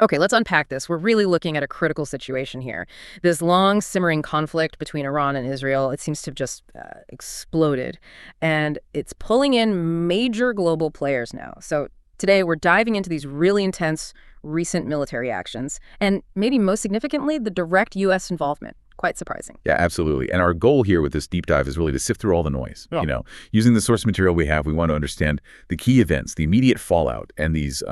Okay, let's unpack this. We're really looking at a critical situation here. This long simmering conflict between Iran and Israel, it seems to have just exploded. And it's pulling in major global players now. So today we're diving into these really intense recent military actions. And maybe most significantly, the direct U.S. involvement. Quite surprising. Yeah, absolutely. And our goal here with this deep dive is really to sift through all the noise. Yeah. Using the source material we have, we want to understand the key events, the immediate fallout, and these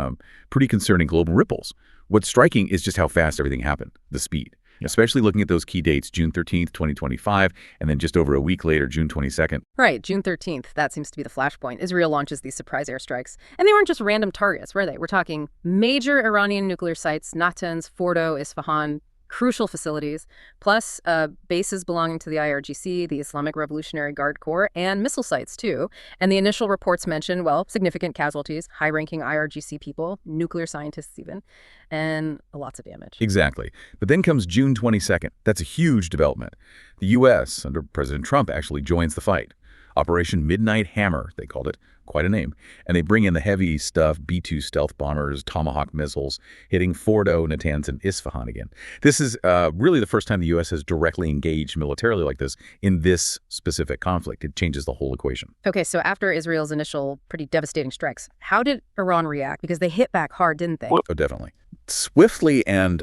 pretty concerning global ripples. What's striking is just how fast everything happened, the speed, especially looking at those key dates, June 13th, 2025, and then just over a week later, June 22nd. Right, June 13th. That seems to be the flashpoint. Israel launches these surprise airstrikes. And they weren't just random targets, were they? We're talking major Iranian nuclear sites, Natanz, Fordo, Isfahan, crucial facilities, plus bases belonging to the IRGC, the Islamic Revolutionary Guard Corps, and missile sites, too. And the initial reports mention, well, significant casualties, high-ranking IRGC people, nuclear scientists even, and lots of damage. Exactly. But then comes June 22nd. That's a huge development. The U.S., under President Trump, actually joins the fight. Operation Midnight Hammer, they called it. Quite a name. And they bring in the heavy stuff, B-2 stealth bombers, Tomahawk missiles, hitting Fordo, Natanz, and Isfahan again. This is really the first time the U.S. has directly engaged militarily like this in this specific conflict. It changes the whole equation. Okay, so after Israel's initial pretty devastating strikes, how did Iran react? Because they hit back hard, didn't they? Oh, definitely. Swiftly and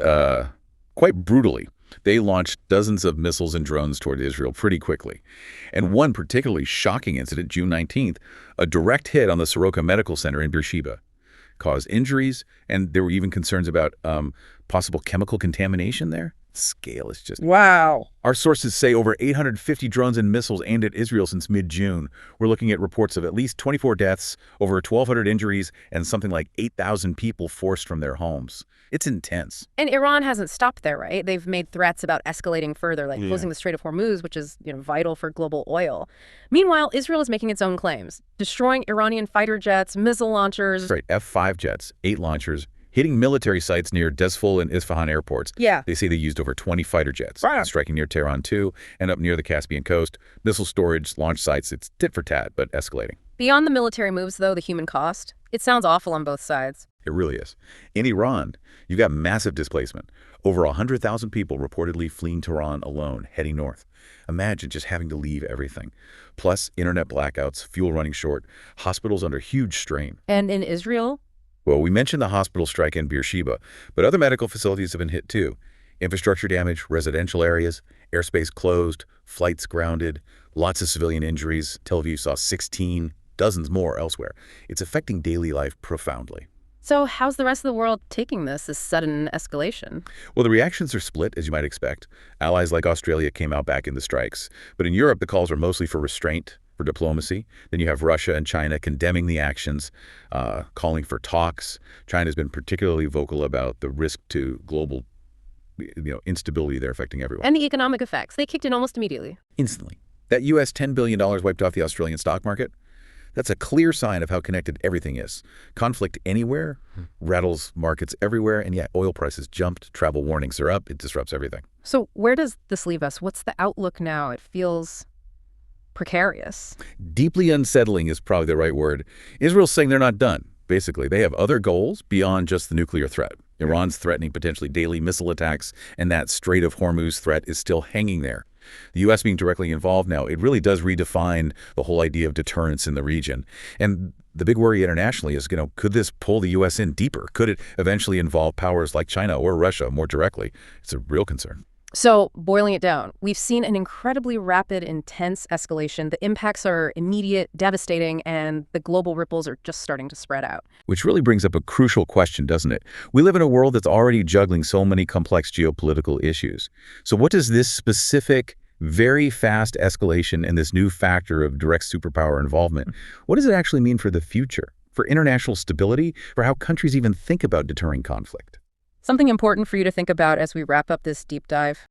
quite brutally. They launched dozens of missiles and drones toward Israel pretty quickly. And one particularly shocking incident, June 19th, a direct hit on the Soroka Medical Center in Beersheba, caused injuries, and there were even concerns about possible chemical contamination there. Scale is just... Wow. Our sources say over 850 drones and missiles aimed at Israel since mid-June. We're looking at reports of at least 24 deaths, over 1,200 injuries, and something like 8,000 people forced from their homes. It's intense. And Iran hasn't stopped there, right? They've made threats about escalating further, like closing the Strait of Hormuz, which is, vital for global oil. Meanwhile, Israel is making its own claims, destroying Iranian fighter jets, missile launchers. Right, F-5 jets, 8 launchers, hitting military sites near Desful and Isfahan airports. Yeah. They say they used over 20 fighter jets, striking near Tehran too, and up near the Caspian coast. Missile storage, launch sites, it's tit for tat, but escalating. Beyond the military moves, though, the human cost, it sounds awful on both sides. It really is. In Iran, you've got massive displacement. Over 100,000 people reportedly fleeing Tehran alone, heading north. Imagine just having to leave everything. Plus, internet blackouts, fuel running short, hospitals under huge strain. And in Israel? Well, we mentioned the hospital strike in Beersheba, but other medical facilities have been hit too. Infrastructure damage, residential areas, airspace closed, flights grounded, lots of civilian injuries. Tel Aviv saw 16, dozens more elsewhere. It's affecting daily life profoundly. So how's the rest of the world taking this sudden escalation? Well, the reactions are split, as you might expect. Allies like Australia came out backing the strikes. But in Europe, the calls are mostly for restraint, for diplomacy. Then you have Russia and China condemning the actions, calling for talks. China's been particularly vocal about the risk to global instability there affecting everyone. And the economic effects. They kicked in almost immediately. Instantly. That U.S. $10 billion wiped off the Australian stock market. That's a clear sign of how connected everything is. Conflict anywhere rattles markets everywhere, and yet oil prices jumped, travel warnings are up, it disrupts everything. So where does this leave us? What's the outlook now? It feels precarious. Deeply unsettling is probably the right word. Israel's saying they're not done. Basically, they have other goals beyond just the nuclear threat. Iran's threatening potentially daily missile attacks, and that Strait of Hormuz threat is still hanging there. The U.S. being directly involved now, it really does redefine the whole idea of deterrence in the region. And the big worry internationally is, could this pull the U.S. in deeper? Could it eventually involve powers like China or Russia more directly? It's a real concern. So, boiling it down, we've seen an incredibly rapid, intense escalation. The impacts are immediate, devastating, and the global ripples are just starting to spread out. Which really brings up a crucial question, doesn't it? We live in a world that's already juggling so many complex geopolitical issues. So what does this specific, very fast escalation and this new factor of direct superpower involvement, what does it actually mean for the future, for international stability, for how countries even think about deterring conflict? Something important for you to think about as we wrap up this deep dive.